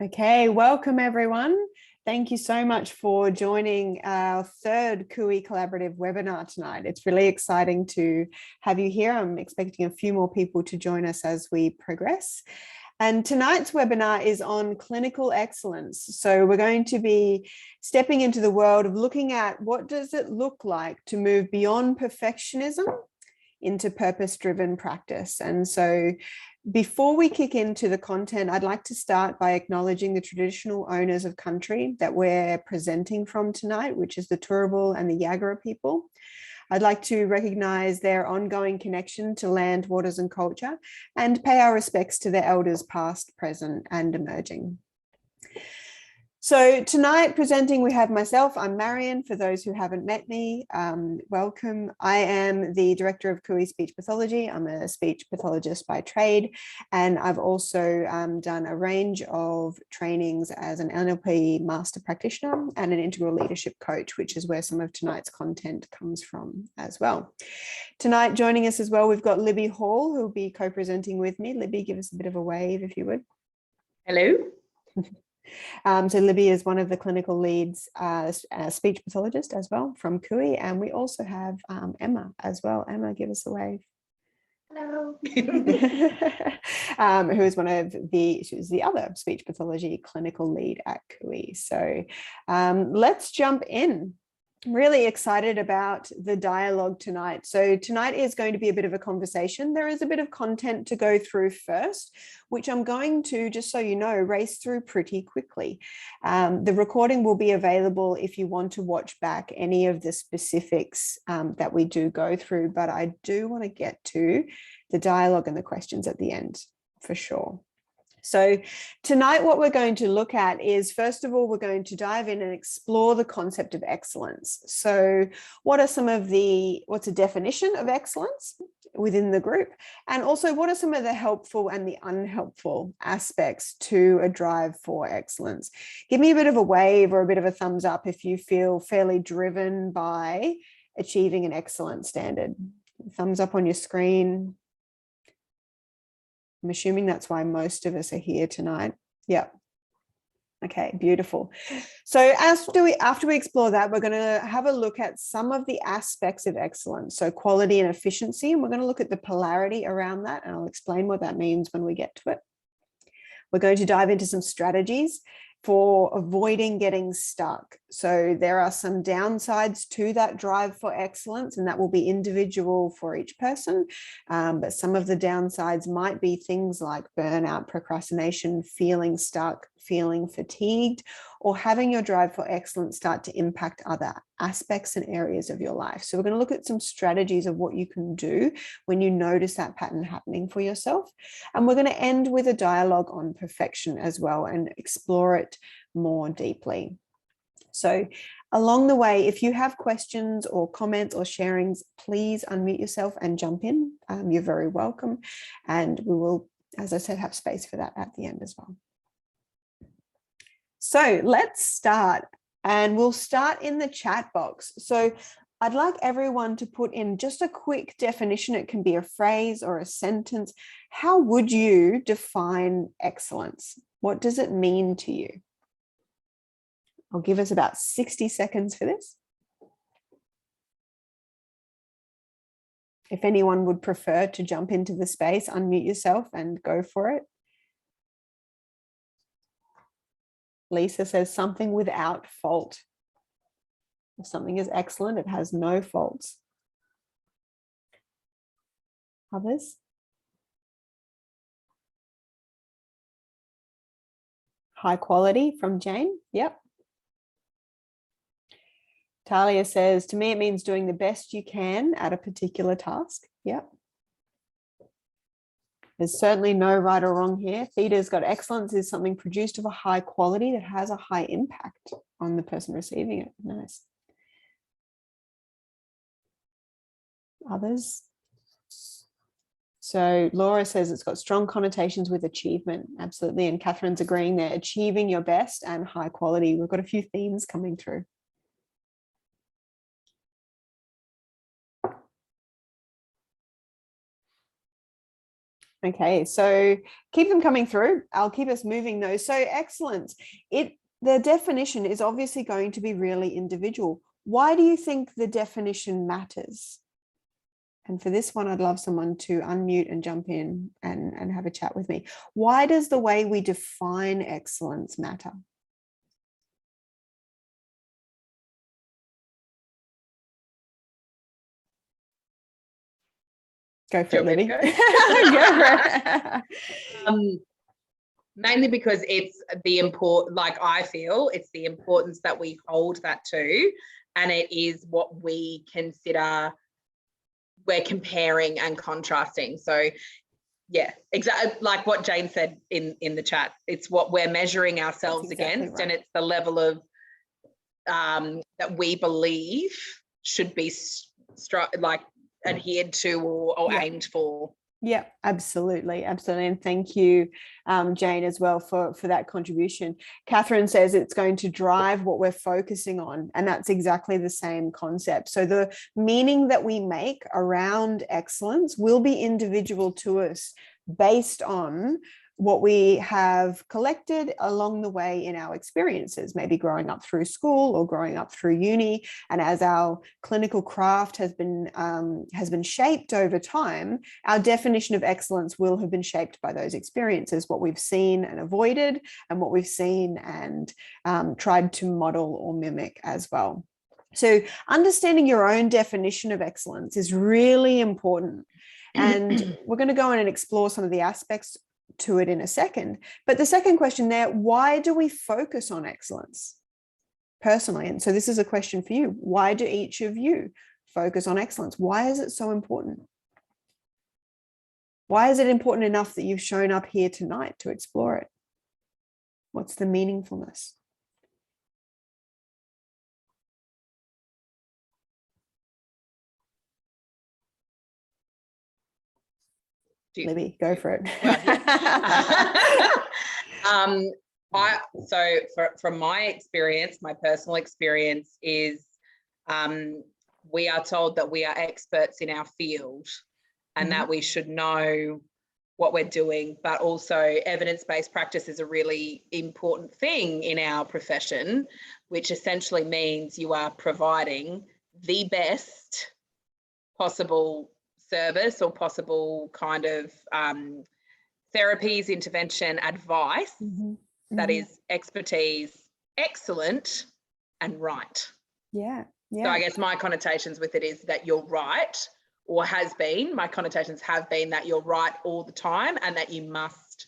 Okay, welcome everyone. Thank you so much for joining our third CUI collaborative webinar tonight. It's really exciting to have you here. I'm expecting a few more people to join us as we progress. And tonight's webinar is on clinical excellence. So we're going to be stepping into the world of looking at what does it look like to move beyond perfectionism into purpose-driven practice. And so before we kick into the content, I'd like to start by acknowledging the traditional owners of country that we're presenting from tonight, which is the Turrbal and the Yagara people. I'd like to recognize their ongoing connection to land, waters, and culture, and pay our respects to their elders past, present, and emerging. So tonight presenting, we have myself. I'm Marion, for those who haven't met me. Welcome. I am the director of CUI Speech Pathology. I'm a speech pathologist by trade, and I've also done a range of trainings as an NLP master practitioner and an integral leadership coach, which is where some of tonight's content comes from as well. Tonight joining us as well, we've got Libby Hall, who will be co-presenting with me. Libby, give us a bit of a wave if you would. Hello. So Libby is one of the clinical leads, a speech pathologist as well from CUI, and we also have Emma as well. Emma, give us a wave. Hello. Who is she's the other speech pathology clinical lead at CUI. So let's jump in. I'm really excited about the dialogue tonight. So tonight is going to be a bit of a conversation. There is a bit of content to go through first, which I'm going to, just so you know, race through pretty quickly. The recording will be available if you want to watch back any of the specifics that we do go through, but I do want to get to the dialogue and the questions at the end for sure. So tonight, what we're going to look at is, first of all, we're going to dive in and explore the concept of excellence. So what's a definition of excellence within the group? And also, what are some of the helpful and the unhelpful aspects to a drive for excellence? Give me a bit of a wave or a bit of a thumbs up if you feel fairly driven by achieving an excellent standard. Thumbs up on your screen. I'm assuming that's why most of us are here tonight. Yeah. Okay, beautiful. So after we explore that, we're going to have a look at some of the aspects of excellence. So quality and efficiency, and we're going to look at the polarity around that, and I'll explain what that means when we get to it. We're going to dive into some strategies for avoiding getting stuck. So there are some downsides to that drive for excellence, and that will be individual for each person. But some of the downsides might be things like burnout, procrastination, feeling stuck, feeling fatigued, or having your drive for excellence start to impact other aspects and areas of your life. So we're going to look at some strategies of what you can do when you notice that pattern happening for yourself. And we're going to end with a dialogue on perfection as well and explore it more deeply. So along the way, if you have questions or comments or sharings, please unmute yourself and jump in. You're very welcome. And we will, as I said, have space for that at the end as well. So let's start, and we'll start in the chat box. So I'd like everyone to put in just a quick definition. It can be a phrase or a sentence. How would you define excellence? What does it mean to you? I'll give us about 60 seconds for this. If anyone would prefer to jump into the space, unmute yourself and go for it. Lisa says something without fault. If something is excellent, it has no faults. Others? High quality from Jane. Yep. Talia says, to me, it means doing the best you can at a particular task. Yep. There's certainly no right or wrong here. Theda's got excellence is something produced of a high quality that has a high impact on the person receiving it. Nice. Others? So Laura says it's got strong connotations with achievement. Absolutely. And Catherine's agreeing there, achieving your best and high quality. We've got a few themes coming through. Okay, so keep them coming through. I'll keep us moving though. So excellence, the definition is obviously going to be really individual. Why do you think the definition matters? And for this one, I'd love someone to unmute and jump in and have a chat with me. Why does the way we define excellence matter? Go for it, Libby. Go for it. Mainly because it's I feel it's the importance that we hold that to, and it is what we consider we're comparing and contrasting. So yeah, exactly like what Jane said in the chat. It's what we're measuring ourselves against, right. And it's the level of that we believe should be adhered to or aimed for. Yeah, absolutely. Absolutely. And thank you, Jane, as well for that contribution. Catherine says it's going to drive what we're focusing on. And that's exactly the same concept. So the meaning that we make around excellence will be individual to us based on what we have collected along the way in our experiences, maybe growing up through school or growing up through uni. And as our clinical craft has been shaped over time, our definition of excellence will have been shaped by those experiences, what we've seen and avoided, and what we've seen and tried to model or mimic as well. So understanding your own definition of excellence is really important. And we're going to go in and explore some of the aspects to it in a second. But the second question there, why do we focus on excellence personally? And so this is a question for you. Why do each of you focus on excellence? Why is it so important? Why is it important enough that you've shown up here tonight to explore it? What's the meaningfulness? Libby, go for it. Well, yeah. From my experience, my personal experience is we are told that we are experts in our field and that we should know what we're doing, but also evidence-based practice is a really important thing in our profession, which essentially means you are providing the best possible service or possible kind of therapies, intervention, advice that is expertise, excellent, and right. Yeah. So I guess my connotations with it is that you're right, or my connotations have been that you're right all the time, and that you must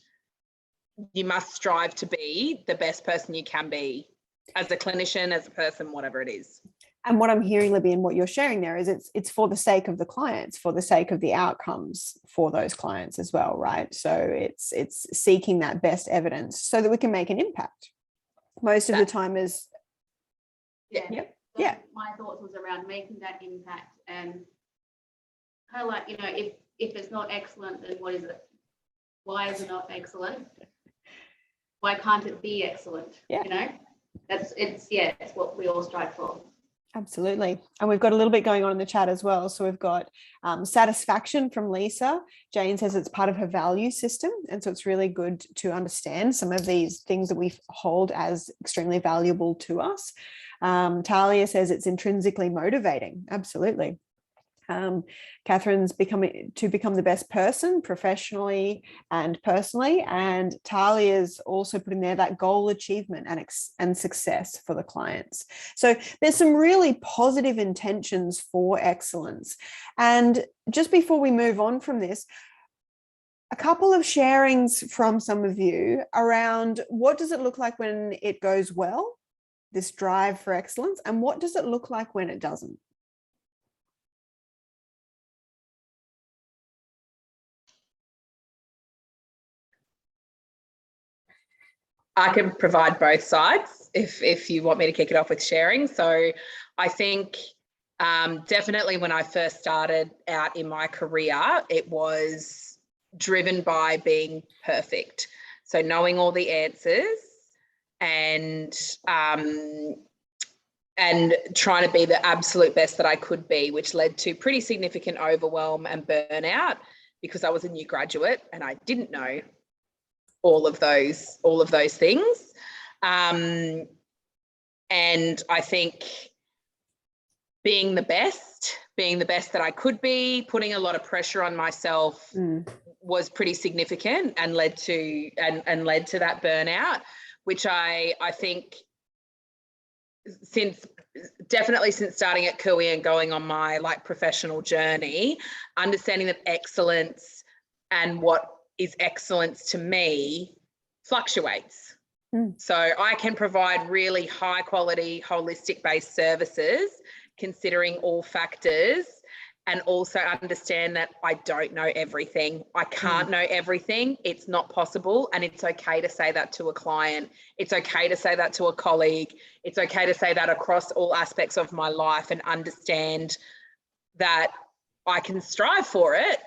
strive to be the best person you can be as a clinician, as a person, whatever it is. And what I'm hearing, Libby, and what you're sharing there is it's for the sake of the clients, for the sake of the outcomes for those clients as well, right? So it's seeking that best evidence so that we can make an impact. Most of the time is... Yeah. My thoughts was around making that impact, and kind of like, if it's not excellent, then what is it? Why is it not excellent? Why can't it be excellent? Yeah. It's what we all strive for. Absolutely. And we've got a little bit going on in the chat as well. So we've got satisfaction from Lisa. Jane says it's part of her value system. And so it's really good to understand some of these things that we hold as extremely valuable to us. Talia says it's intrinsically motivating. Absolutely. Catherine's to become the best person professionally and personally, and Talia's also putting there that goal achievement and success for the clients. So there's some really positive intentions for excellence. And just before we move on from this, a couple of sharings from some of you around what does it look like when it goes well, this drive for excellence, and what does it look like when it doesn't? I can provide both sides if you want me to kick it off with sharing. So I think definitely when I first started out in my career, it was driven by being perfect. So knowing all the answers and trying to be the absolute best that I could be, which led to pretty significant overwhelm and burnout. because I was a new graduate and I didn't know all of those things. And I think being the best that I could be, putting a lot of pressure on myself was pretty significant and led to that burnout, which I think since starting at Cooey and going on my professional journey, understanding that excellence and what is excellence to me fluctuates. So I can provide really high quality, holistic based services, considering all factors, and also understand that I don't know everything. I can't know everything. It's not possible. And it's okay to say that to a client. It's okay to say that to a colleague. It's okay to say that across all aspects of my life, and understand that I can strive for it,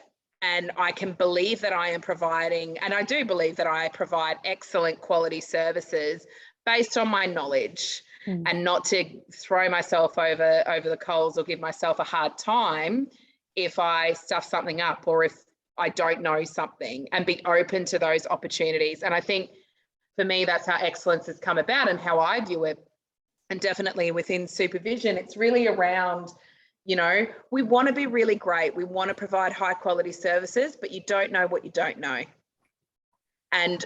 and I can believe that I am providing, and I do believe that I provide excellent quality services based on my knowledge. And not to throw myself over the coals or give myself a hard time if I stuff something up or if I don't know something, and be open to those opportunities. And I think for me, that's how excellence has come about and how I view it. And definitely within supervision, it's really around, we want to be really great. We want to provide high quality services, but you don't know what you don't know. And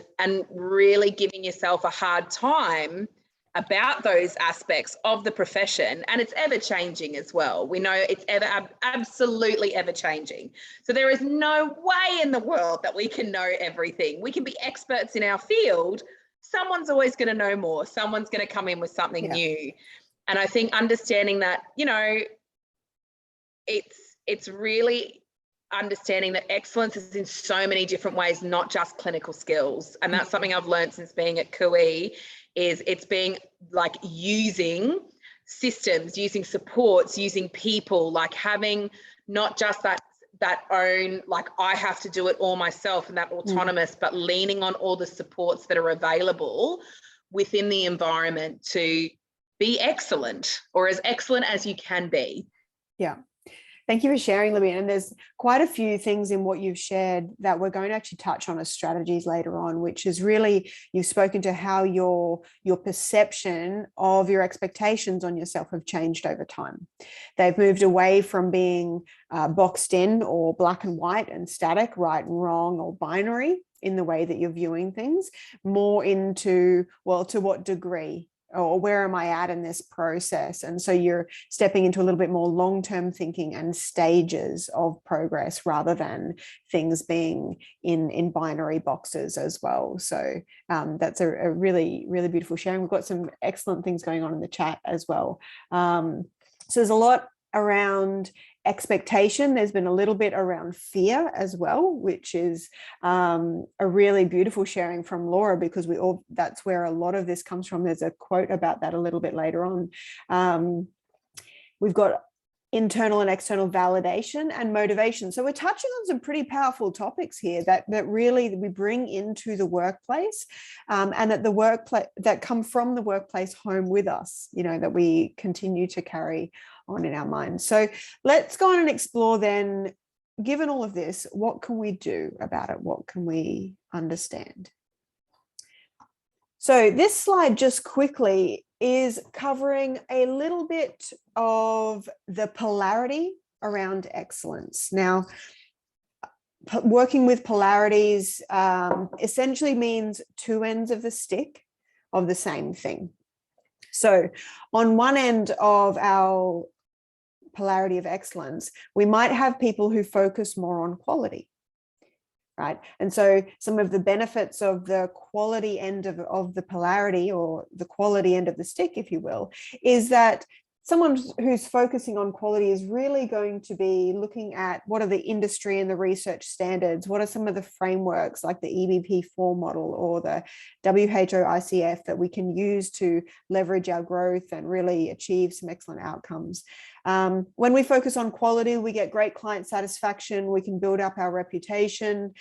really giving yourself a hard time about those aspects of the profession. And it's ever changing as well. We know it's absolutely ever changing. So there is no way in the world that we can know everything. We can be experts in our field. Someone's always going to know more. Someone's going to come in with something new. And I think understanding that, it's really understanding that excellence is in so many different ways, not just clinical skills. And that's something I've learned since being at Cooey, is it's being using systems, using supports, using people, having not just that own, I have to do it all myself and that autonomous, but leaning on all the supports that are available within the environment to be excellent, or as excellent as you can be. Yeah. Thank you for sharing, Libby. And there's quite a few things in what you've shared that we're going to actually touch on as strategies later on, which is really, you've spoken to how your perception of your expectations on yourself have changed over time. They've moved away from being boxed in or black and white and static, right and wrong, or binary in the way that you're viewing things, more into, well, to what degree, or where am I at in this process? And so you're stepping into a little bit more long-term thinking and stages of progress, rather than things being in binary boxes as well. So that's a really, really beautiful sharing. We've got some excellent things going on in the chat as well. So there's a lot around expectation. There's been a little bit around fear as well, which is a really beautiful sharing from Laura, because that's where a lot of this comes from. There's a quote about that a little bit later on. We've got internal and external validation and motivation. So we're touching on some pretty powerful topics here that really we bring into the workplace, and that the workplace that come from the workplace home with us, that we continue to carry on in our minds. So let's go on and explore then, given all of this, what can we do about it? What can we understand? So this slide just quickly is covering a little bit of the polarity around excellence. Now, working with polarities essentially means two ends of the stick of the same thing. So on one end of our polarity of excellence, we might have people who focus more on quality, right? And so some of the benefits of the quality end of the polarity, or the quality end of the stick, if you will, is that someone who's focusing on quality is really going to be looking at what are the industry and the research standards, what are some of the frameworks like the EBP4 model or the WHO ICF that we can use to leverage our growth and really achieve some excellent outcomes. When we focus on quality, we get great client satisfaction, we can build up our reputation,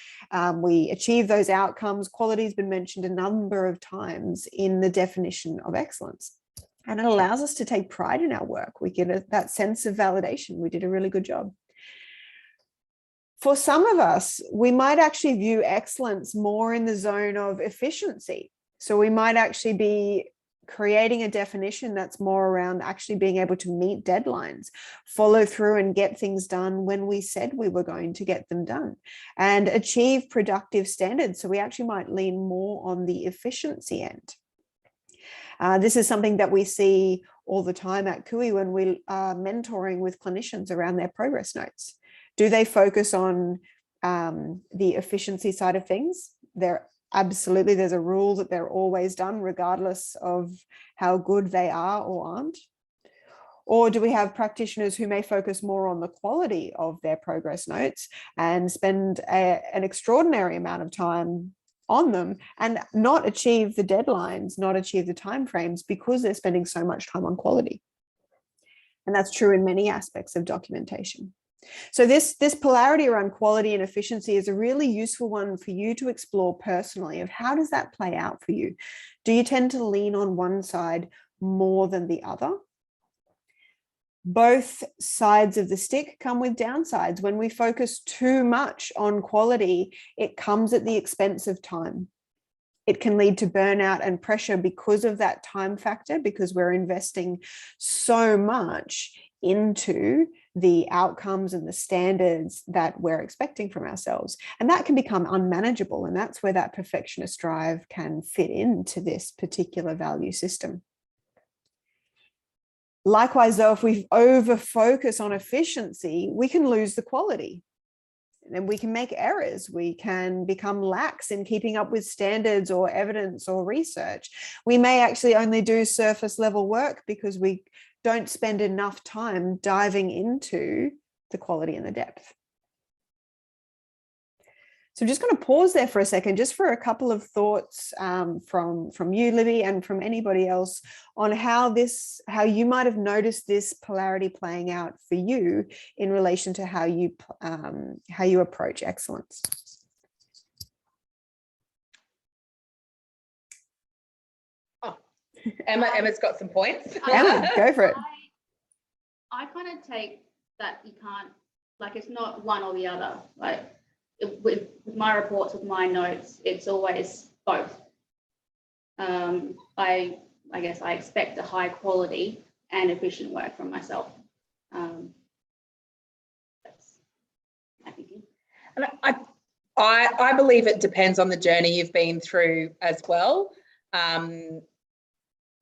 we achieve those outcomes. Quality has been mentioned a number of times in the definition of excellence. And it allows us to take pride in our work. We get that sense of validation. We did a really good job. For some of us, we might actually view excellence more in the zone of efficiency. So we might actually be creating a definition that's more around actually being able to meet deadlines, follow through and get things done when we said we were going to get them done, and achieve productive standards. So we actually might lean more on the efficiency end. This is something that we see all the time at CUI when we are mentoring with clinicians around their progress notes. Do they focus on the efficiency side of things? Absolutely, there's a rule that they're always done regardless of how good they are or aren't. Or do we have practitioners who may focus more on the quality of their progress notes and spend an extraordinary amount of time on them and not achieve the deadlines, not achieve the timeframes because they're spending so much time on quality? And that's true in many aspects of documentation. So this polarity around quality and efficiency is a really useful one for you to explore personally, of how does that play out for you? Do you tend to lean on one side more than the other? Both sides of the stick come with downsides. When we focus too much on quality, it comes at the expense of time. It can lead to burnout and pressure because of that time factor, because we're investing so much into the outcomes and the standards that we're expecting from ourselves. And that can become unmanageable. And that's where that perfectionist drive can fit into this particular value system. Likewise, though, if we over-focus on efficiency, we can lose the quality. And we can make errors. We can become lax in keeping up with standards or evidence or research. We may actually only do surface level work because we don't spend enough time diving into the quality and the depth. So I'm just going to pause there for a second, just for a couple of thoughts from you, Libby, and from anybody else on how you might have noticed this polarity playing out for you in relation to how you approach excellence. Emma's got some points. Emma, go for it. I kind of take that you can't, like, it's not one or the other. Like with my reports, with my notes, it's always both. I guess I expect a high quality and efficient work from myself. That's my thinking. And I believe it depends on the journey you've been through as well.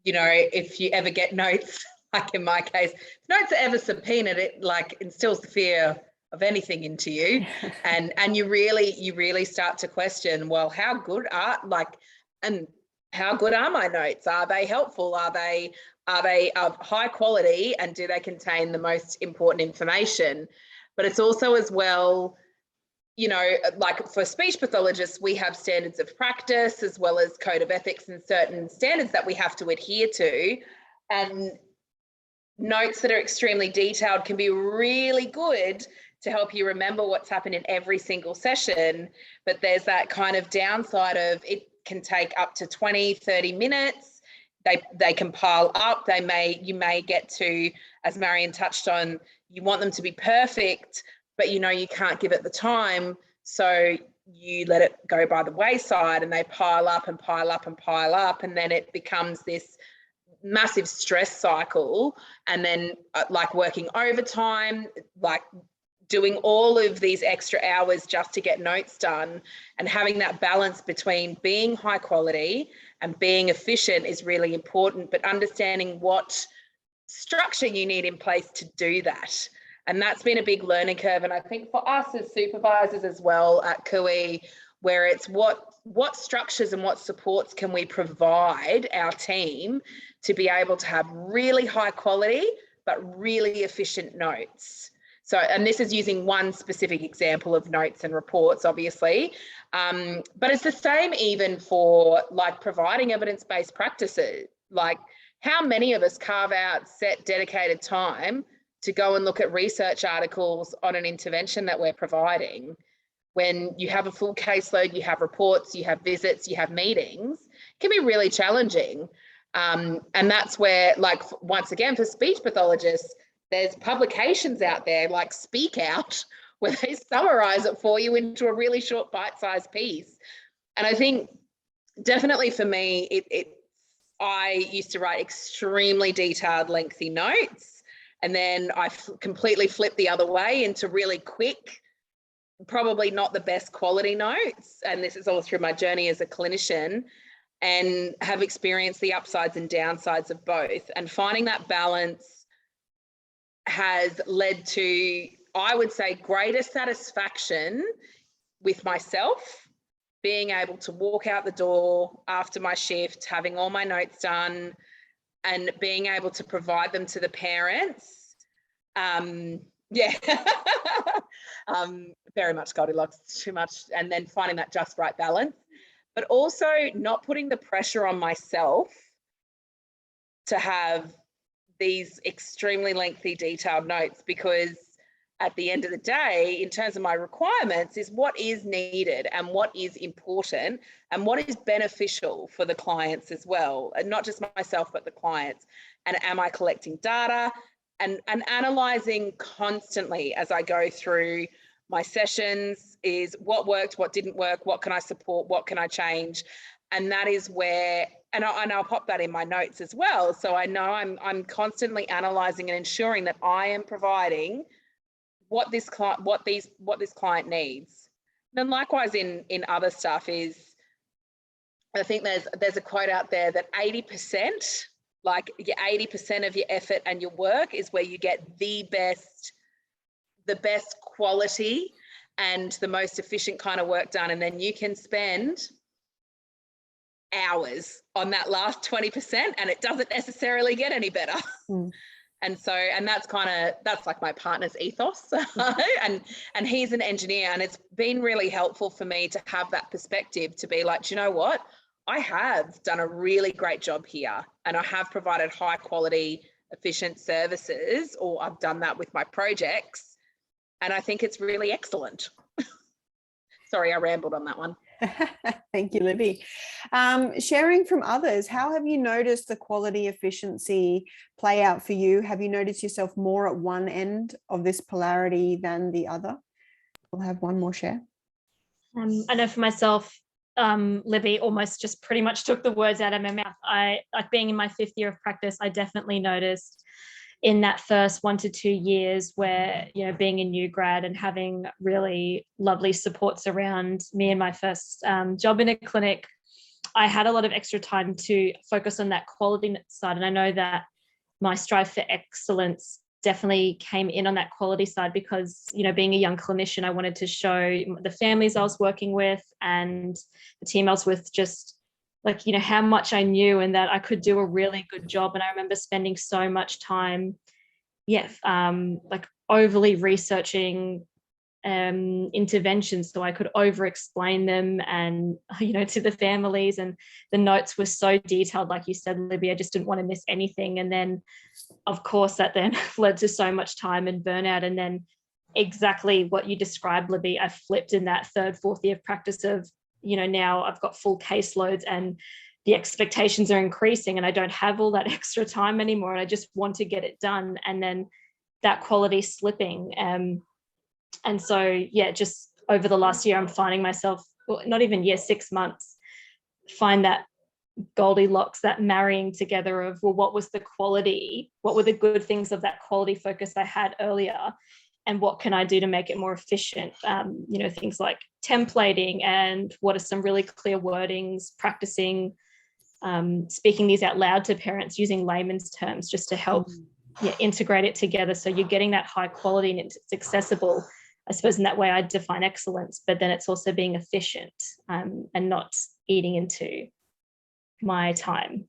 You know, if you ever get notes, like in my case, if notes are ever subpoenaed, it like instills the fear of anything into you, and you really start to question, well, how good are my notes? Are they helpful? Are they of high quality, and do they contain the most important information? But it's also as well, you know, like for speech pathologists, we have standards of practice as well as code of ethics and certain standards that we have to adhere to. And notes that are extremely detailed can be really good to help you remember what's happened in every single session. But there's that kind of downside of it can take up to 20, 30 minutes. They can pile up. You may get to, as Marion touched on, you want them to be perfect, but you know you can't give it the time, so you let it go by the wayside, and they pile up and pile up and pile up, and then it becomes this massive stress cycle. And then like working overtime, like doing all of these extra hours just to get notes done, and having that balance between being high quality and being efficient is really important, but understanding what structure you need in place to do that. And that's been a big learning curve. And I think for us as supervisors as well at CUI, where it's what structures and what supports can we provide our team to be able to have really high quality, but really efficient notes. So, and this is using one specific example of notes and reports, obviously, but it's the same even for like providing evidence-based practices. Like how many of us carve out set dedicated time to go and look at research articles on an intervention that we're providing? When you have a full caseload, you have reports, you have visits, you have meetings, it can be really challenging. And that's where, like, once again, for speech pathologists, there's publications out there like Speak Out, where they summarize it for you into a really short bite-sized piece. And I think definitely for me, I used to write extremely detailed, lengthy notes, and then I completely flipped the other way into really quick, probably not the best quality notes. And this is all through my journey as a clinician, and have experienced the upsides and downsides of both. And finding that balance has led to, I would say, greater satisfaction with myself, being able to walk out the door after my shift, having all my notes done, and being able to provide them to the parents. Very much Goldilocks, too much, and then finding that just right balance, but also not putting the pressure on myself to have these extremely lengthy, detailed notes, because at the end of the day, in terms of my requirements, is what is needed and what is important and what is beneficial for the clients as well, and not just myself, but the clients. And am I collecting data and analysing constantly as I go through my sessions, is what worked, what didn't work, what can I support, what can I change? And that is where, and I'll pop that in my notes as well. So I know I'm constantly analysing and ensuring that I am providing what this client needs. And then likewise in other stuff is, I think there's a quote out there that 80%, like your 80% of your effort and your work is where you get the best quality and the most efficient kind of work done. And then you can spend hours on that last 20% and it doesn't necessarily get any better. Mm. And so, and that's like my partner's ethos. and he's an engineer, and it's been really helpful for me to have that perspective, to be like, do you know what? I have done a really great job here, and I have provided high quality, efficient services, or I've done that with my projects. And I think it's really excellent. Sorry, I rambled on that one. Thank you, Libby. Sharing from others, how have you noticed the quality efficiency play out for you? Have you noticed yourself more at one end of this polarity than the other? We'll have one more share. I know for myself, Libby almost just pretty much took the words out of my mouth. Like being in my 5th year of practice, I definitely noticed in that first 1 to 2 years where, you know, being a new grad and having really lovely supports around me in my first job in a clinic, I had a lot of extra time to focus on that quality side. And I know that my strive for excellence definitely came in on that quality side because, you know, being a young clinician, I wanted to show the families I was working with and the team I was with just like, you know, how much I knew and that I could do a really good job. And I remember spending so much time, like overly researching interventions so I could over explain them and, you know, to the families, and the notes were so detailed, like you said, Libby, I just didn't want to miss anything. And then of course that then led to so much time and burnout. And then exactly what you described, Libby, I flipped in that 3rd, 4th year of practice of, you know, now I've got full caseloads and the expectations are increasing and I don't have all that extra time anymore. And I just want to get it done. And then that quality slipping. And so, yeah, just over the last year, I'm finding myself, well, not even 6 months, find that Goldilocks, that marrying together of, well, what was the quality? What were the good things of that quality focus I had earlier? And what can I do to make it more efficient? You know, things like templating and what are some really clear wordings, practicing speaking these out loud to parents using layman's terms just to help integrate it together. So you're getting that high quality and it's accessible. I suppose in that way I define excellence, but then it's also being efficient and not eating into my time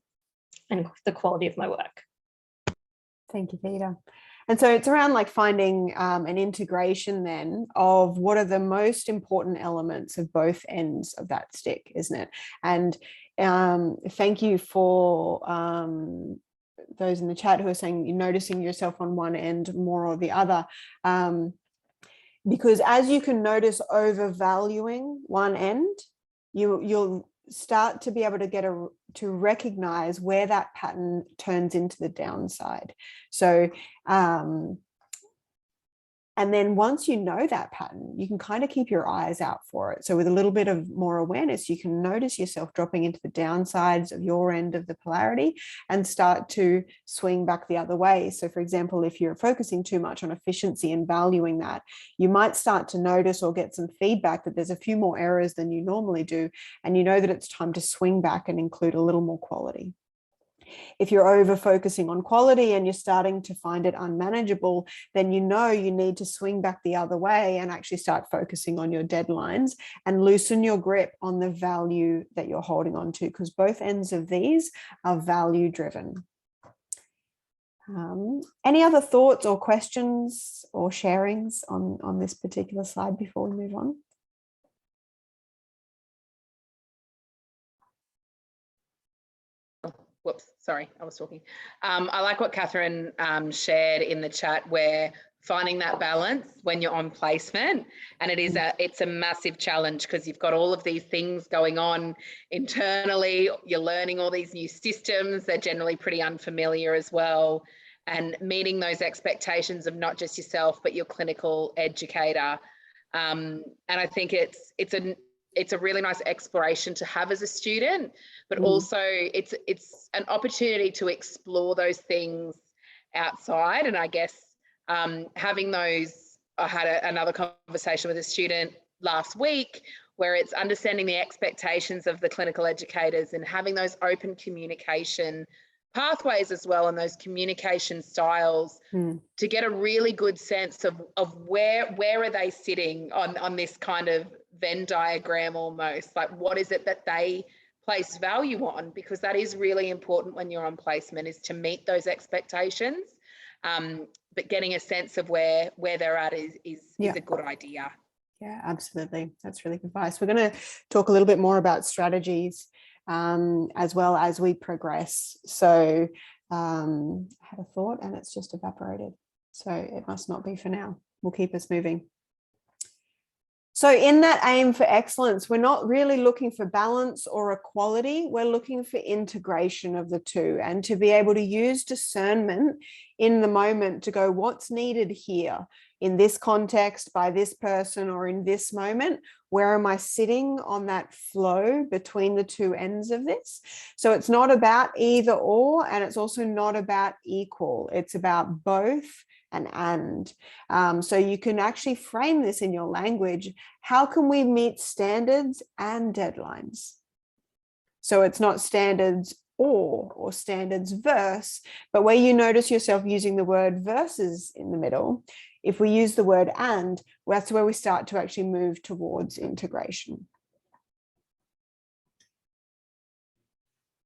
and the quality of my work. Thank you, Peter. And so it's around like finding an integration then of what are the most important elements of both ends of that stick, isn't it? And thank you for those in the chat who are saying you're noticing yourself on one end more or the other. Because as you can notice overvaluing one end, you'll start to be able to to recognize where that pattern turns into the downside. So And then once you know that pattern, you can kind of keep your eyes out for it. So with a little bit of more awareness, you can notice yourself dropping into the downsides of your end of the polarity and start to swing back the other way. So for example, if you're focusing too much on efficiency and valuing that, you might start to notice or get some feedback that there's a few more errors than you normally do. And you know that it's time to swing back and include a little more quality. If you're over focusing on quality and you're starting to find it unmanageable, then you know you need to swing back the other way and actually start focusing on your deadlines and loosen your grip on the value that you're holding on to, because both ends of these are value driven. Any other thoughts or questions or sharings on this particular slide before we move on? Whoops, sorry, I was talking. I like what Catherine shared in the chat, where finding that balance when you're on placement, and it's a massive challenge because you've got all of these things going on internally. You're learning all these new systems. They're generally pretty unfamiliar as well, and meeting those expectations of not just yourself but your clinical educator. And I think it's a really nice exploration to have as a student, but also it's an opportunity to explore those things outside. And I guess having those, I had another conversation with a student last week where it's understanding the expectations of the clinical educators and having those open communication pathways as well, and those communication styles to get a really good sense of where are they sitting on this kind of Venn diagram almost, like what is it that they place value on, because that is really important when you're on placement, is to meet those expectations, but getting a sense of where they're at is a good idea. Yeah, absolutely. That's really good advice. We're going to talk a little bit more about strategies as well as we progress. So I had a thought and it's just evaporated. So it must not be for now. We'll keep us moving. So in that aim for excellence, we're not really looking for balance or equality. We're looking for integration of the two, and to be able to use discernment in the moment to go, what's needed here in this context by this person, or in this moment, where am I sitting on that flow between the two ends of this? So it's not about either or, and it's also not about equal. It's about both and. So you can actually frame this in your language. How can we meet standards and deadlines? So it's not standards or standards versus, but where you notice yourself using the word versus in the middle, if we use the word and, that's where we start to actually move towards integration.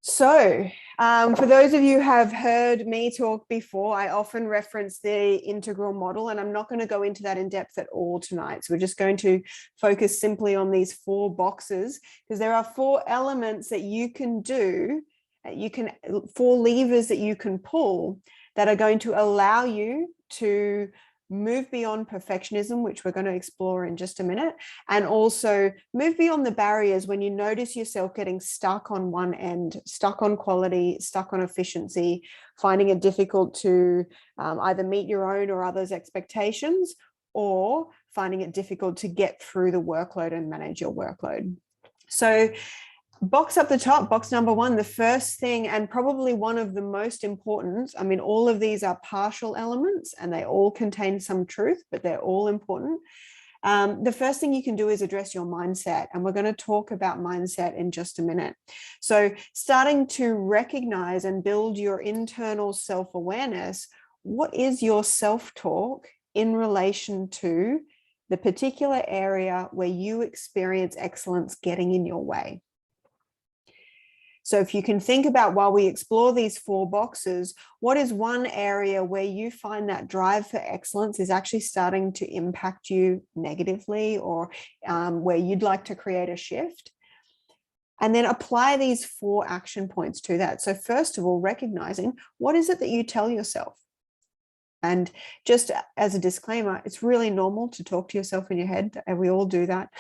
So for those of you who have heard me talk before, I often reference the integral model, and I'm not going to go into that in depth at all tonight. So we're just going to focus simply on these 4 boxes, because there are 4 elements that you can do, 4 levers that you can pull that are going to allow you to move beyond perfectionism, which we're going to explore in just a minute, and also move beyond the barriers when you notice yourself getting stuck on one end, stuck on quality, stuck on efficiency, finding it difficult to either meet your own or others' expectations, or finding it difficult to get through the workload and manage your workload. So box up the top, box number 1, the first thing, and probably one of the most important, I mean, all of these are partial elements and they all contain some truth, but they're all important. The first thing you can do is address your mindset, and we're going to talk about mindset in just a minute. So starting to recognize and build your internal self-awareness. What is your self-talk in relation to the particular area where you experience excellence getting in your way? So if you can think about, while we explore these 4 boxes, what is one area where you find that drive for excellence is actually starting to impact you negatively, or where you'd like to create a shift? And then apply these 4 action points to that. So first of all, recognizing, what is it that you tell yourself? And just as a disclaimer, it's really normal to talk to yourself in your head, and we all do that.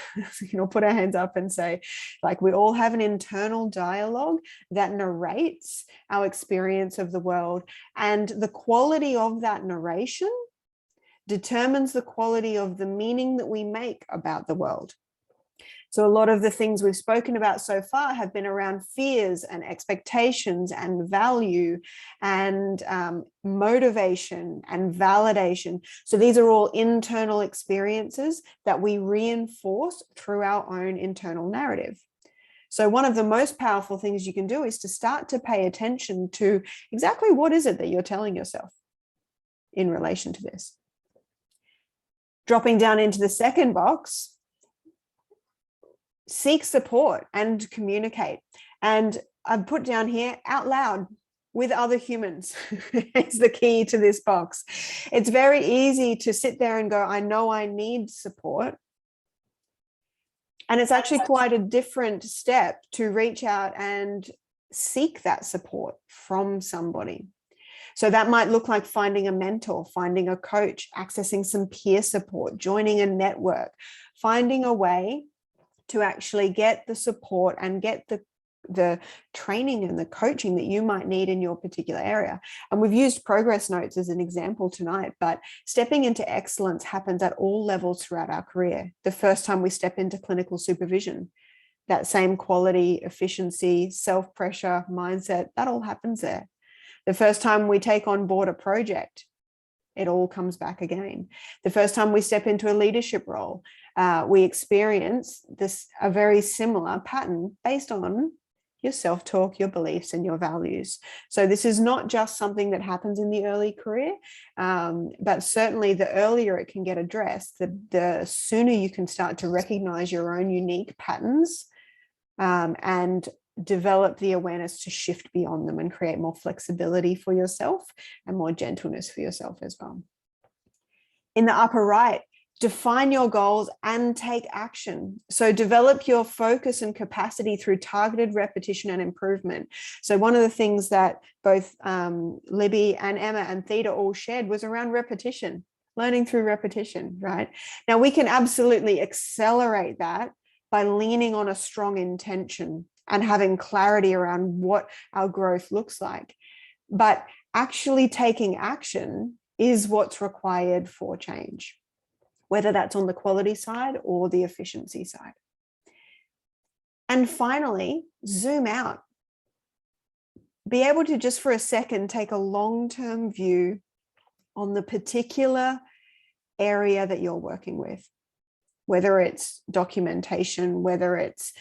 Put our hands up and say, like, we all have an internal dialogue that narrates our experience of the world, and the quality of that narration determines the quality of the meaning that we make about the world. So a lot of the things we've spoken about so far have been around fears and expectations and value and motivation and validation. So these are all internal experiences that we reinforce through our own internal narrative. So one of the most powerful things you can do is to start to pay attention to exactly what is it that you're telling yourself in relation to this. Dropping down into the second box, seek support and communicate. And I've put down here out loud with other humans is the key to this box. It's very easy to sit there and go, I know I need support. And it's actually quite a different step to reach out and seek that support from somebody. So that might look like finding a mentor, finding a coach, accessing some peer support, joining a network, finding a way to actually get the support and get the training and the coaching that you might need in your particular area. And we've used progress notes as an example tonight, but stepping into excellence happens at all levels throughout our career. The first time we step into clinical supervision, that same quality, efficiency, self-pressure, mindset, that all happens there. The first time we take on board a project, it all comes back again. The first time we step into a leadership role, we experience a very similar pattern based on your self-talk, your beliefs, and your values. So this is not just something that happens in the early career, but certainly the earlier it can get addressed, the sooner you can start to recognize your own unique patterns and develop the awareness to shift beyond them and create more flexibility for yourself and more gentleness for yourself as well. In the upper right, define your goals and take action. So develop your focus and capacity through targeted repetition and improvement. So one of the things that both Libby and Emma and Theta all shared was around repetition, learning through repetition, right? Now we can absolutely accelerate that by leaning on a strong intention and having clarity around what our growth looks like. But actually taking action is what's required for change, whether that's on the quality side or the efficiency side. And finally, zoom out. Be able to just for a second take a long-term view on the particular area that you're working with, whether it's documentation, whether it's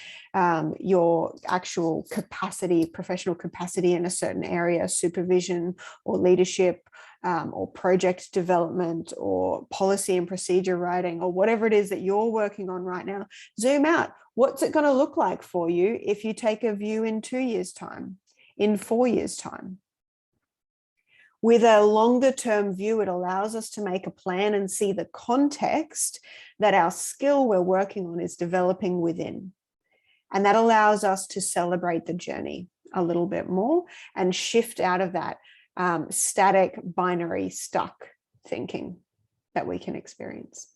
your actual capacity, professional capacity in a certain area, supervision or leadership, or project development or policy and procedure writing, or whatever it is that you're working on right now. Zoom out. What's it going to look like for you if you take a view in 2 years' time, in 4 years' time? With a longer term view, it allows us to make a plan and see the context that our skill we're working on is developing within. And that allows us to celebrate the journey a little bit more and shift out of that static, binary, stuck thinking that we can experience.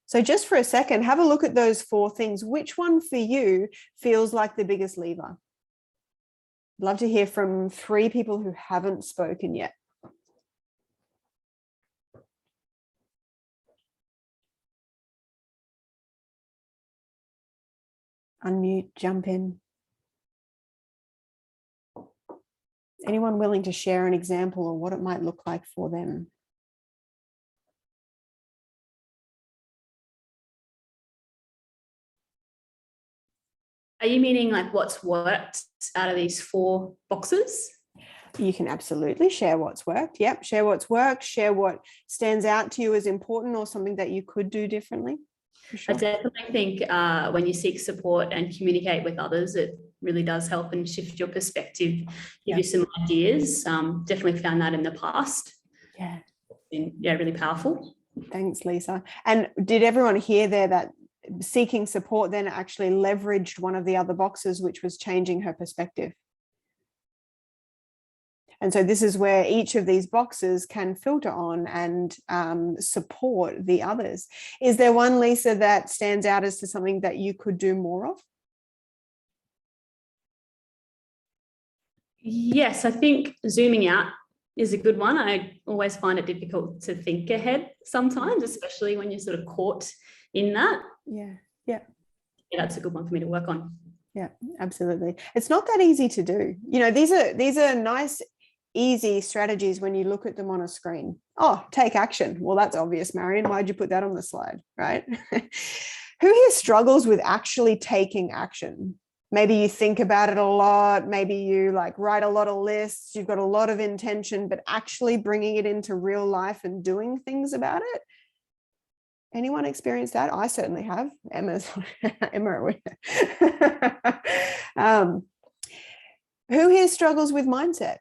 So just for a second, have a look at those 4 things. Which one for you feels like the biggest lever? I'd love to hear from 3 people who haven't spoken yet. Unmute, jump in. Anyone willing to share an example of what it might look like for them? Are you meaning like what's worked out of these 4 boxes? You can absolutely share what's worked. Yep, share what's worked, share what stands out to you as important or something that you could do differently. Sure. I definitely think when you seek support and communicate with others, it really does help and shift your perspective, give you some ideas. Definitely found that in the past. Yeah. Yeah, really powerful. Thanks, Lisa. And did everyone hear there that seeking support then actually leveraged one of the other boxes, which was changing her perspective? And so this is where each of these boxes can filter on and support the others. Is there one, Lisa, that stands out as to something that you could do more of? Yes, I think zooming out is a good one. I always find it difficult to think ahead sometimes, especially when you're sort of caught in that. Yeah. That's a good one for me to work on. Yeah, absolutely. It's not that easy to do. You know, these are nice, easy strategies when you look at them on a screen. Oh, take action. Well, that's obvious, Marion. Why'd you put that on the slide, right? Who here struggles with actually taking action? Maybe you think about it a lot. Maybe you like write a lot of lists. You've got a lot of intention, but actually bringing it into real life and doing things about it. Anyone experience that? I certainly have. Emma. Who here struggles with mindset?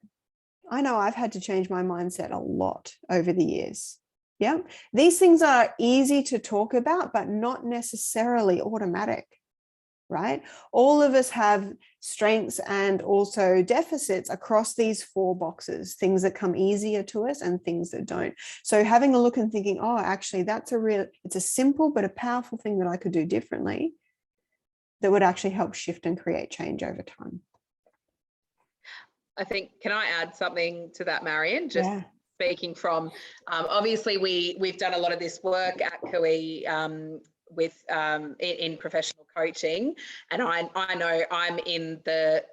I know I've had to change my mindset a lot over the years. Yeah. These things are easy to talk about, but not necessarily automatic, right? All of us have strengths and also deficits across these 4 boxes, things that come easier to us and things that don't. So having a look and thinking, oh, actually, it's a simple but a powerful thing that I could do differently that would actually help shift and create change over time. I think, can I add something to that, Marion? Just speaking from, obviously we've done a lot of this work at CUI with in professional coaching, and I know I'm in the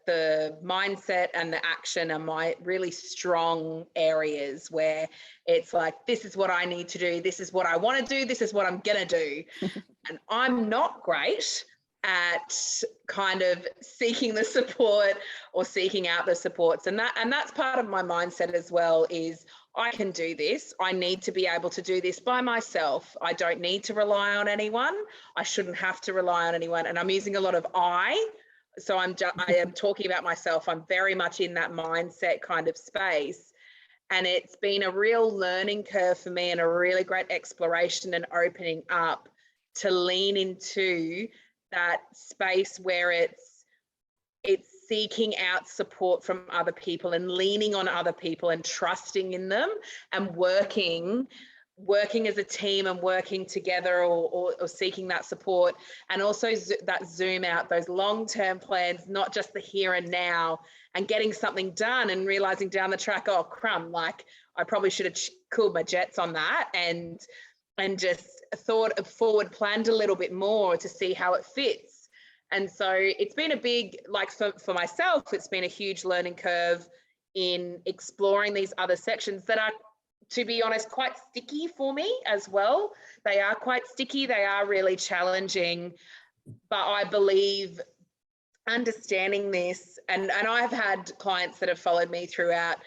mindset and the action are my really strong areas where it's like, this is what I need to do, this is what I want to do, this is what I'm gonna do. And I'm not great at kind of seeking the support or seeking out the supports, and that's part of my mindset as well, is I can do this. I need to be able to do this by myself. I don't need to rely on anyone. I shouldn't have to rely on anyone. And I'm using a lot of so I am talking about myself. I'm very much in that mindset kind of space. And it's been a real learning curve for me and a really great exploration and opening up to lean into that space where it's seeking out support from other people and leaning on other people and trusting in them and working as a team and working together or seeking that support, and also that zoom out, those long-term plans, not just the here and now, and getting something done and realizing down the track, oh crumb, like I probably should have cooled my jets on that and just thought forward, planned a little bit more to see how it fits. And so it's been a big, like for myself, it's been a huge learning curve in exploring these other sections that are, to be honest, quite sticky for me as well. They are quite sticky. They are really challenging. But I believe understanding this, and I've had clients that have followed me throughout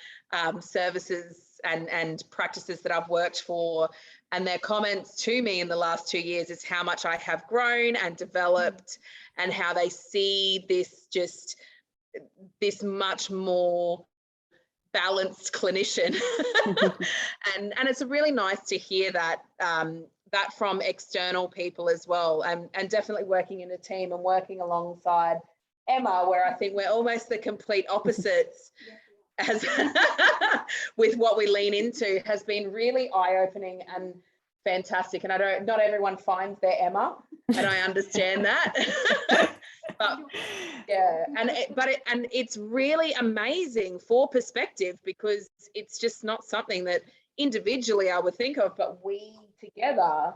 services and practices that I've worked for, and their comments to me in the last 2 years is how much I have grown and developed, and how they see this much more balanced clinician. and it's really nice to hear that that from external people as well, and definitely working in a team and working alongside Emma, where I think we're almost the complete opposites. As with what we lean into, has been really eye-opening and fantastic. And not everyone finds their Emma, and I understand that. But yeah, and it's really amazing for perspective, because it's just not something that individually I would think of, but we together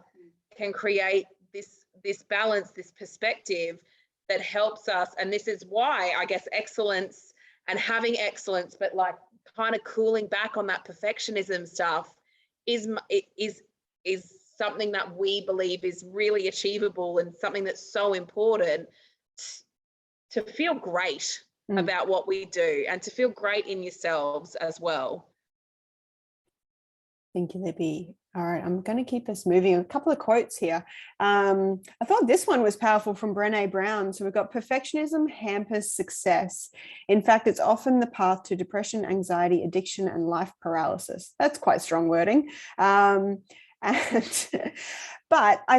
can create this balance, this perspective that helps us. And this is why I guess excellence and having excellence, but like kind of cooling back on that perfectionism stuff is something that we believe is really achievable, and something that's so important to feel great about what we do and to feel great in yourselves as well. Thank you, Libby. All right, I'm going to keep us moving. A couple of quotes here. I thought this one was powerful from Brené Brown. So we've got, perfectionism hampers success. In fact, it's often the path to depression, anxiety, addiction, and life paralysis. That's quite strong wording. But I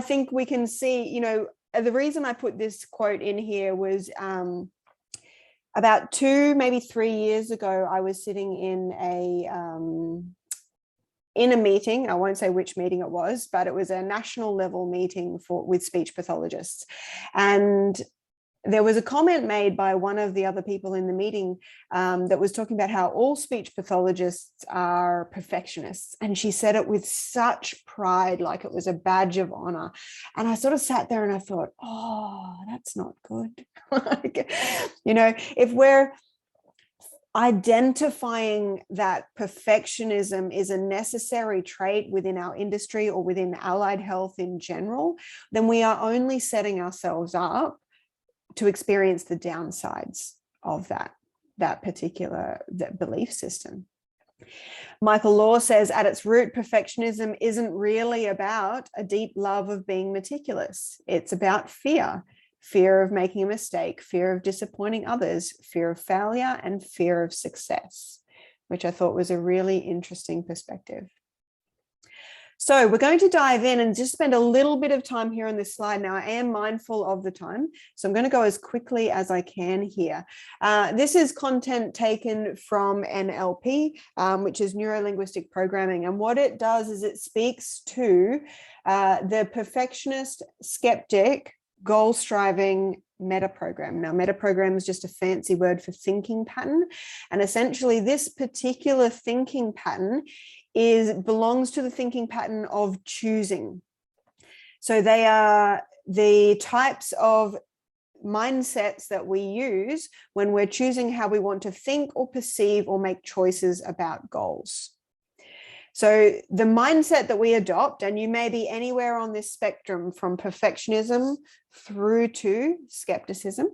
think we can see, you know, the reason I put this quote in here was about 2, maybe 3 years ago, I was sitting in a meeting. I won't say which meeting it was, but it was a national level meeting with speech pathologists. And there was a comment made by one of the other people in the meeting that was talking about how all speech pathologists are perfectionists. And she said it with such pride, like it was a badge of honor. And I sort of sat there and I thought, oh, that's not good. Like, you know, if we're identifying that perfectionism is a necessary trait within our industry or within allied health in general, then we are only setting ourselves up to experience the downsides of that particular belief system. Michael Law says, at its root, perfectionism isn't really about a deep love of being meticulous. It's about fear of making a mistake, fear of disappointing others, fear of failure, and fear of success, which I thought was a really interesting perspective. So we're going to dive in and just spend a little bit of time here on this slide. Now, I am mindful of the time, so I'm going to go as quickly as I can here. This is content taken from NLP, which is neuro-linguistic programming. And what it does is it speaks to the perfectionist, skeptic, goal-striving metaprogram. Now, metaprogram is just a fancy word for thinking pattern. And essentially, this particular thinking pattern belongs to the thinking pattern of choosing. So they are the types of mindsets that we use when we're choosing how we want to think or perceive or make choices about goals. So the mindset that we adopt, and you may be anywhere on this spectrum from perfectionism through to skepticism.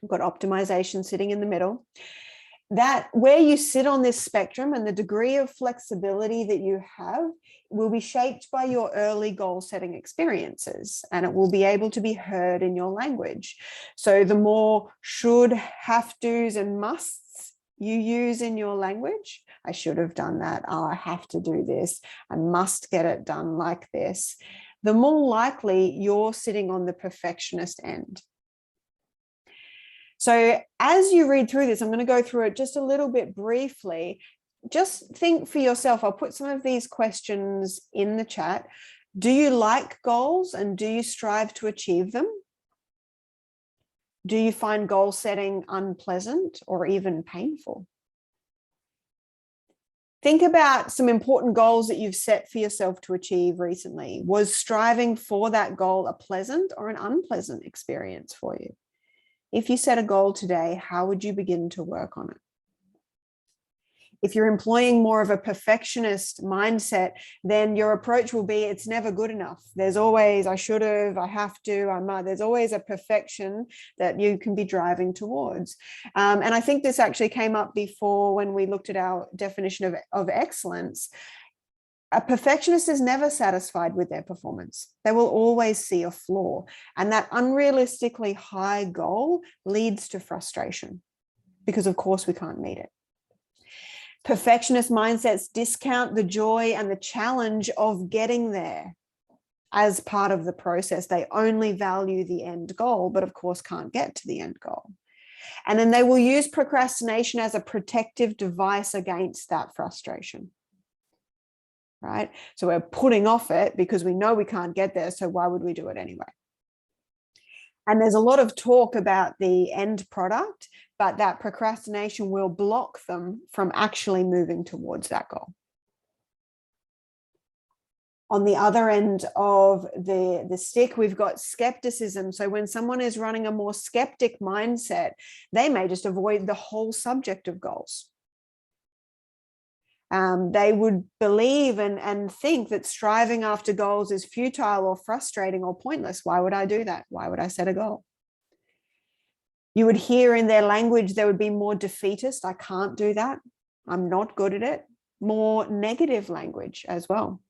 We've got optimization sitting in the middle. That where you sit on this spectrum and the degree of flexibility that you have will be shaped by your early goal setting experiences, and it will be able to be heard in your language. So the more should, have tos, and musts you use in your language, I should have done that, oh, I have to do this, I must get it done like this, the more likely you're sitting on the perfectionist end. So as you read through this, I'm going to go through it just a little bit briefly. Just think for yourself. I'll put some of these questions in the chat. Do you like goals and do you strive to achieve them? Do you find goal setting unpleasant or even painful? Think about some important goals that you've set for yourself to achieve recently. Was striving for that goal a pleasant or an unpleasant experience for you? If you set a goal today, how would you begin to work on it? If you're employing more of a perfectionist mindset, then your approach will be, it's never good enough. There's always, I should have, I have to, I might. There's always a perfection that you can be driving towards. And I think this actually came up before when we looked at our definition of excellence. A perfectionist is never satisfied with their performance. They will always see a flaw. And that unrealistically high goal leads to frustration because, of course, we can't meet it. Perfectionist mindsets discount the joy and the challenge of getting there as part of the process. They only value the end goal, but of course can't get to the end goal. And then they will use procrastination as a protective device against that frustration. Right? So we're putting off it because we know we can't get there. So why would we do it anyway? And there's a lot of talk about the end product, but that procrastination will block them from actually moving towards that goal. On the other end of the stick, we've got skepticism. So when someone is running a more skeptic mindset, they may just avoid the whole subject of goals. They would believe and think that striving after goals is futile or frustrating or pointless. Why would I do that? Why would I set a goal? You would hear in their language, there would be more defeatist. I can't do that. I'm not good at it. More negative language as well.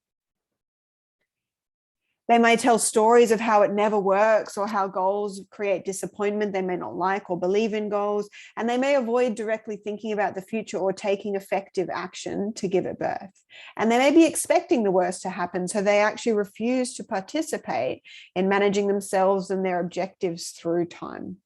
They may tell stories of how it never works or how goals create disappointment. They may not like or believe in goals, and they may avoid directly thinking about the future or taking effective action to give it birth. And they may be expecting the worst to happen, so they actually refuse to participate in managing themselves and their objectives through time.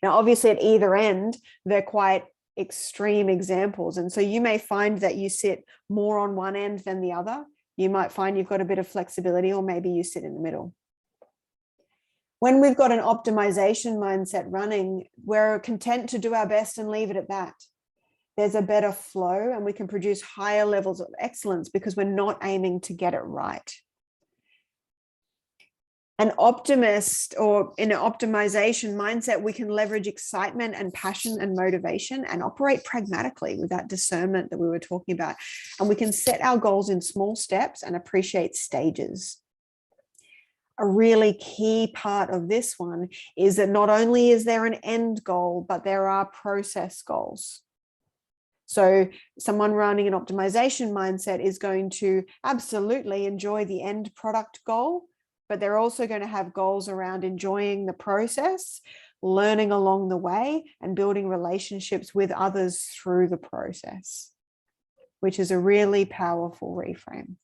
Now, obviously at either end, they're quite extreme examples. And so you may find that you sit more on one end than the other. You might find you've got a bit of flexibility, or maybe you sit in the middle. When we've got an optimization mindset running, we're content to do our best and leave it at that. There's a better flow and we can produce higher levels of excellence because we're not aiming to get it right. An optimist, or in an optimization mindset, we can leverage excitement and passion and motivation and operate pragmatically with that discernment that we were talking about. And we can set our goals in small steps and appreciate stages. A really key part of this one is that not only is there an end goal, but there are process goals. So someone running an optimization mindset is going to absolutely enjoy the end product goal, but they're also going to have goals around enjoying the process, learning along the way, and building relationships with others through the process, which is a really powerful reframe.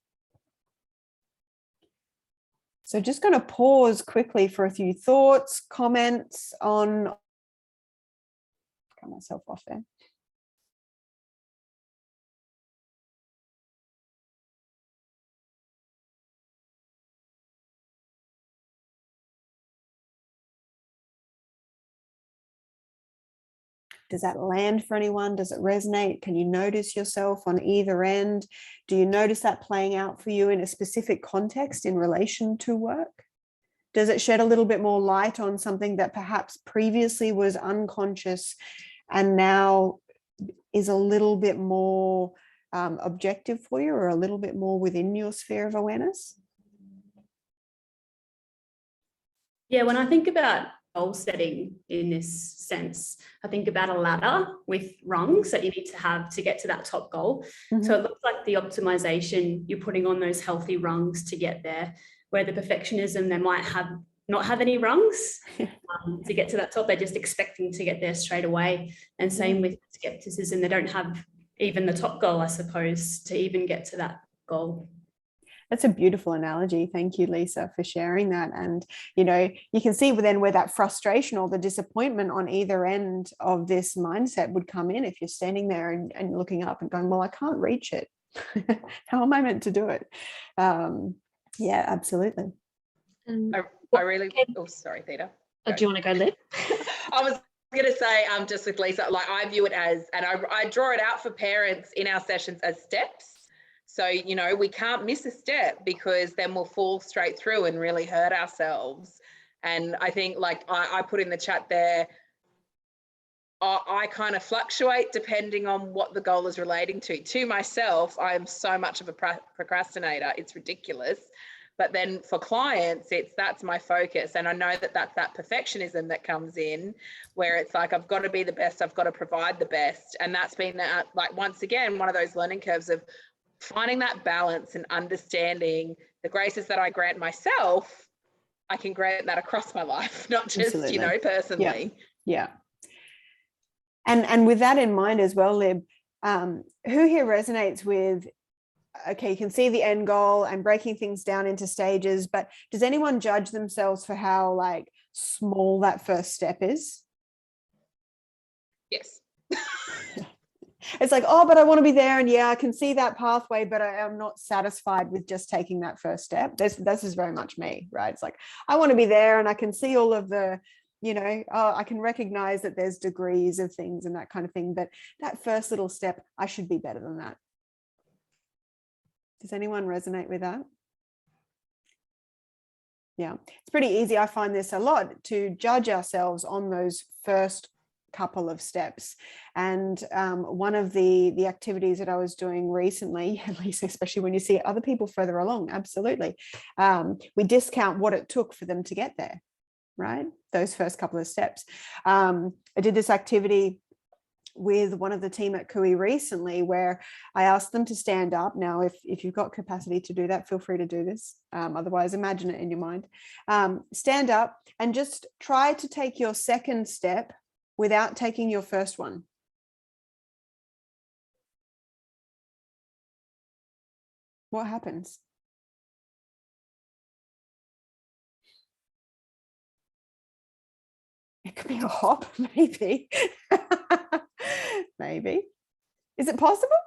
So just going to pause quickly for a few thoughts, comments on, cut myself off there. Does that land for anyone? Does it resonate? Can you notice yourself on either end? Do you notice that playing out for you in a specific context in relation to work? Does it shed a little bit more light on something that perhaps previously was unconscious and now is a little bit more objective for you, or a little bit more within your sphere of awareness? Yeah, when I think about goal setting in this sense, I think about a ladder with rungs that you need to have to get to that top goal. So it looks like the optimization, you're putting on those healthy rungs to get there, where the perfectionism, they might not have any rungs to get to that top. They're just expecting to get there straight away. And same with skepticism, they don't have even the top goal, I suppose, to even get to that goal. That's a beautiful analogy. Thank you, Lisa, for sharing that. And, you can see then where that frustration or the disappointment on either end of this mindset would come in if you're standing there and looking up and going, well, I can't reach it. How am I meant to do it? Yeah, absolutely. I really, oh, sorry, Theta. Do you want to go, Lib? I was going to say, just with Lisa, like I view it as, and I draw it out for parents in our sessions as steps. So, we can't miss a step because then we'll fall straight through and really hurt ourselves. And I think, like I put in the chat there, I kind of fluctuate depending on what the goal is relating to. To myself, I am so much of a procrastinator. It's ridiculous. But then for clients, that's my focus. And I know that's that perfectionism that comes in, where it's like, I've got to be the best, I've got to provide the best. And that's been like, once again, one of those learning curves of finding that balance and understanding the graces that I grant myself, I can grant that across my life, not just, Absolutely. Personally. Yeah. And with that in mind as well, Lib, who here resonates with, okay, you can see the end goal and breaking things down into stages, but does anyone judge themselves for how like small that first step is? Yes. It's like, oh, but I want to be there, and yeah, I can see that pathway, but I am not satisfied with just taking that first step. This is very much me, right? It's like, I want to be there and I can see all of the, I can recognize that there's degrees of things and that kind of thing, but that first little step, I should be better than that. Does anyone resonate with that? Yeah, it's pretty easy. I find this a lot, to judge ourselves on those first couple of steps. And one of the activities that I was doing recently, at least especially when you see other people further along, absolutely, we discount what it took for them to get there, right? Those first couple of steps. I did this activity with one of the team at Kui recently, where I asked them to stand up. Now, if you've got capacity to do that, feel free to do this. Otherwise, imagine it in your mind. Stand up and just try to take your second step without taking your first one. What happens? It could be a hop, maybe. Maybe. Is it possible?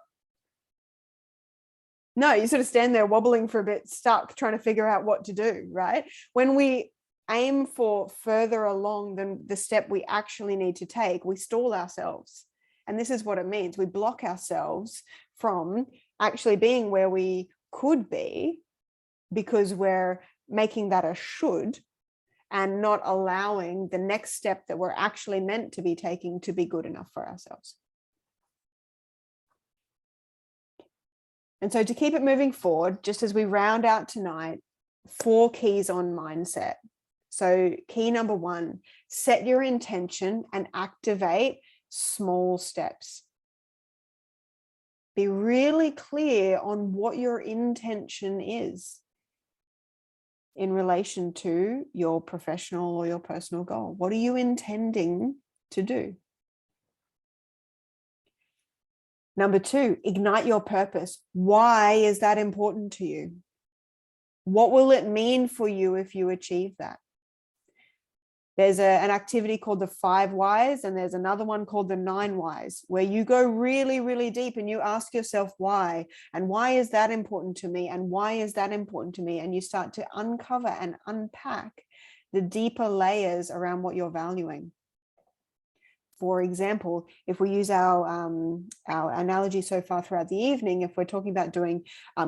No, you sort of stand there wobbling for a bit, stuck, trying to figure out what to do, right? When we aim for further along than the step we actually need to take, we stall ourselves. And this is what it means. We block ourselves from actually being where we could be because we're making that a should and not allowing the next step that we're actually meant to be taking to be good enough for ourselves. And so to keep it moving forward, just as we round out tonight, 4 keys on mindset. So key number 1, set your intention and activate small steps. Be really clear on what your intention is in relation to your professional or your personal goal. What are you intending to do? Number 2, ignite your purpose. Why is that important to you? What will it mean for you if you achieve that? There's an activity called the 5 whys, and there's another one called the 9 whys, where you go really, really deep and you ask yourself why, and why is that important to me, and why is that important to me, and you start to uncover and unpack the deeper layers around what you're valuing. For example, if we use our analogy so far throughout the evening, if we're talking about doing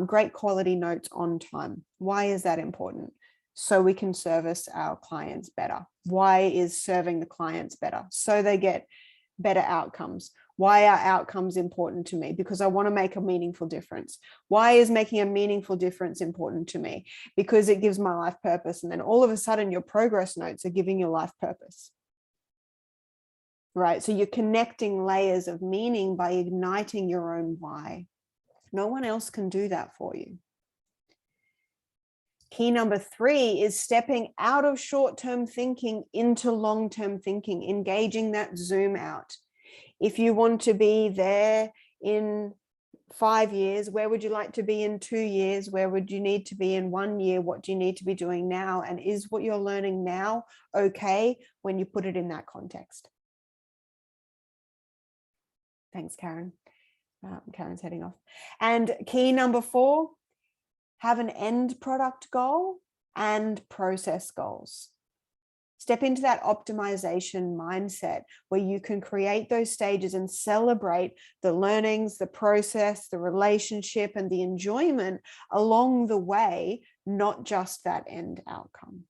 great quality notes on time, why is that important? So we can service our clients better. Why is serving the clients better? So they get better outcomes. Why are outcomes important to me? Because I want to make a meaningful difference. Why is making a meaningful difference important to me? Because it gives my life purpose. And then all of a sudden your progress notes are giving your life purpose. Right? So you're connecting layers of meaning by igniting your own why. No one else can do that for you. Key number 3 is stepping out of short-term thinking into long-term thinking, engaging that zoom out. If you want to be there in 5 years, where would you like to be in 2 years? Where would you need to be in 1 year? What do you need to be doing now? And is what you're learning now okay when you put it in that context? Thanks, Karen. Karen's heading off. And key number 4, have an end product goal and process goals. Step into that optimization mindset where you can create those stages and celebrate the learnings, the process, the relationship, and the enjoyment along the way, not just that end outcome.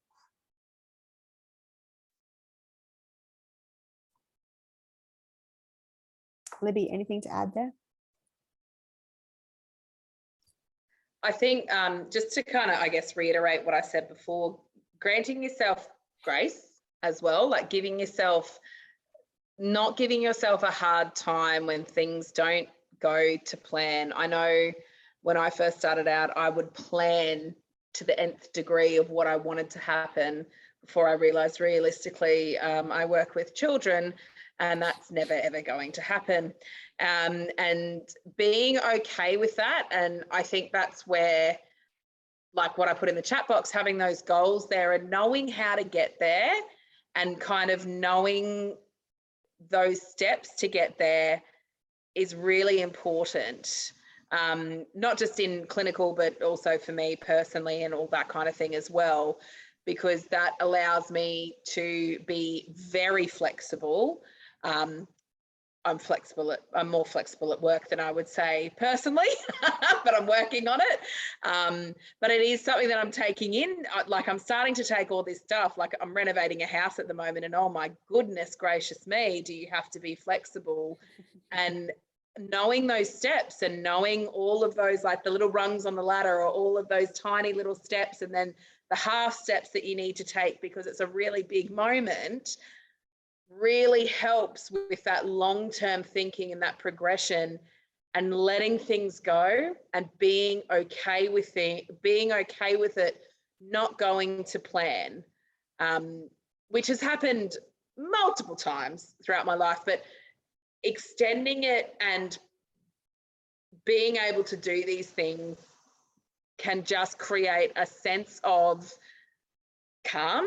Libby, anything to add there? I think just to kind of, I guess, reiterate what I said before, granting yourself grace as well, like not giving yourself a hard time when things don't go to plan. I know when I first started out, I would plan to the nth degree of what I wanted to happen before I realized realistically, I work with children and that's never, ever going to happen. And being okay with that. And I think that's where, like what I put in the chat box, having those goals there and knowing how to get there and kind of knowing those steps to get there is really important. Not just in clinical, but also for me personally and all that kind of thing as well, because that allows me to be very flexible. I'm more flexible at work than I would say personally, but I'm working on it. But it is something that I'm taking in. Like I'm starting to take all this stuff, like I'm renovating a house at the moment and oh my goodness gracious me, do you have to be flexible? And knowing those steps and knowing all of those, like the little rungs on the ladder or all of those tiny little steps and then the half steps that you need to take because it's a really big moment, really helps with that long-term thinking and that progression and letting things go and being okay with it not going to plan, which has happened multiple times throughout my life, but extending it and being able to do these things can just create a sense of calm,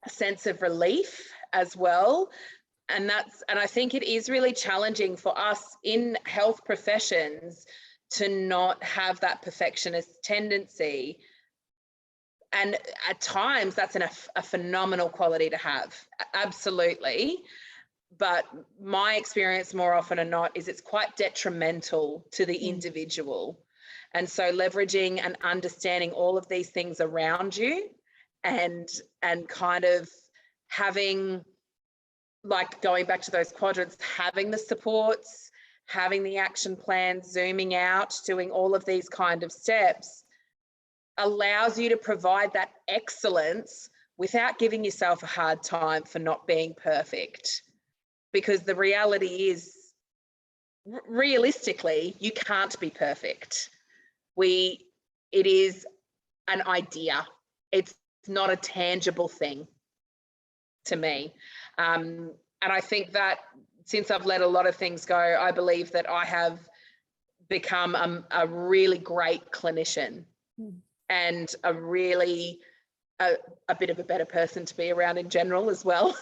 a sense of relief as well. And I think it is really challenging for us in health professions to not have that perfectionist tendency. and at times that's a phenomenal quality to have, absolutely. But my experience more often than not is it's quite detrimental to the individual. And so leveraging and understanding all of these things around you and kind of having, like going back to those quadrants, having the supports, having the action plans, zooming out, doing all of these kind of steps allows you to provide that excellence without giving yourself a hard time for not being perfect. Because the reality is, realistically, you can't be perfect. It is an idea. It's not a tangible thing to me. And I think that since I've let a lot of things go, I believe that I have become a really great clinician and a really a bit of a better person to be around in general as well.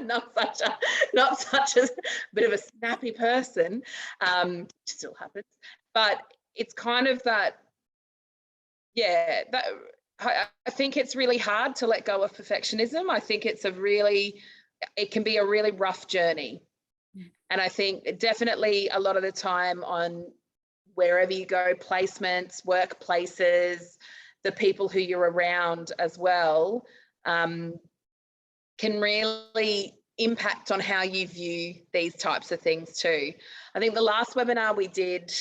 not such a bit of a snappy person, still happens, but it's kind of that, that I think it's really hard to let go of perfectionism. I think it can be a really rough journey. And I think definitely a lot of the time on wherever you go, placements, workplaces, the people who you're around as well, can really impact on how you view these types of things too. I think the last webinar we did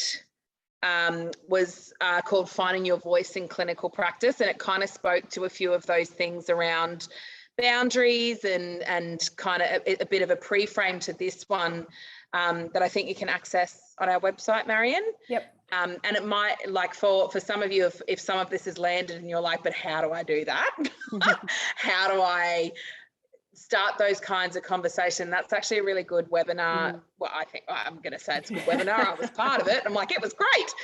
was called Finding Your Voice in Clinical Practice, and it kind of spoke to a few of those things around boundaries and kind of a bit of a pre-frame to this one that I think you can access on our website, Marion. Yep. And it might, like for some of you, if some of this has landed and you're like, but how do I do that? How do I start those kinds of conversation? That's actually a really good webinar. Well, I think I'm going to say it's a good webinar. I was part of it. I'm like, it was great.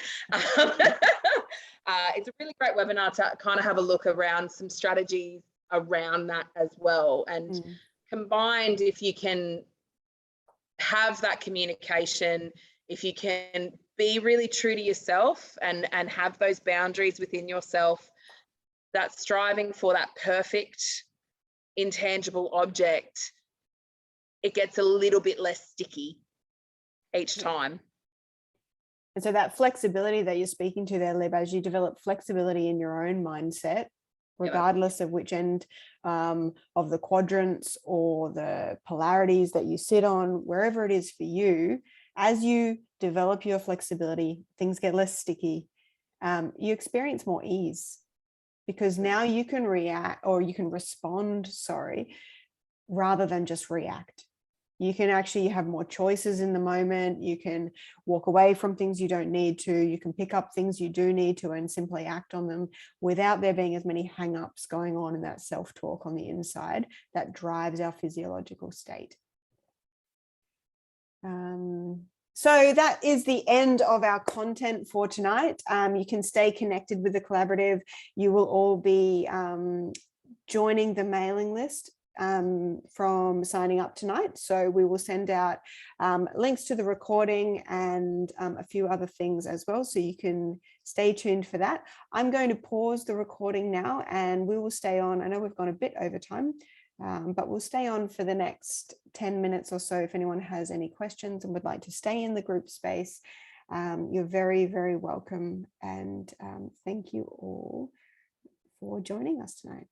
It's a really great webinar to kind of have a look around some strategies around that as well. And combined, if you can have that communication, if you can be really true to yourself and have those boundaries within yourself, that striving for that perfect intangible object, it gets a little bit less sticky each time. And so that flexibility that you're speaking to there, Lib, as you develop flexibility in your own mindset, regardless of which end of the quadrants or the polarities that you sit on, wherever it is for you, as you develop your flexibility, things get less sticky. You experience more ease because now you can react, or you can respond, rather than just react. You can actually have more choices in the moment. You can walk away from things you don't need to. You can pick up things you do need to and simply act on them without there being as many hang-ups going on in that self-talk on the inside that drives our physiological state. So that is the end of our content for tonight. You can stay connected with the collaborative. You will all be joining the mailing list from signing up tonight. So we will send out links to the recording and a few other things as well. So you can stay tuned for that. I'm going to pause the recording now and we will stay on. I know we've gone a bit over time, but we'll stay on for the next 10 minutes or so. If anyone has any questions and would like to stay in the group space, you're very, very welcome. And thank you all for joining us tonight.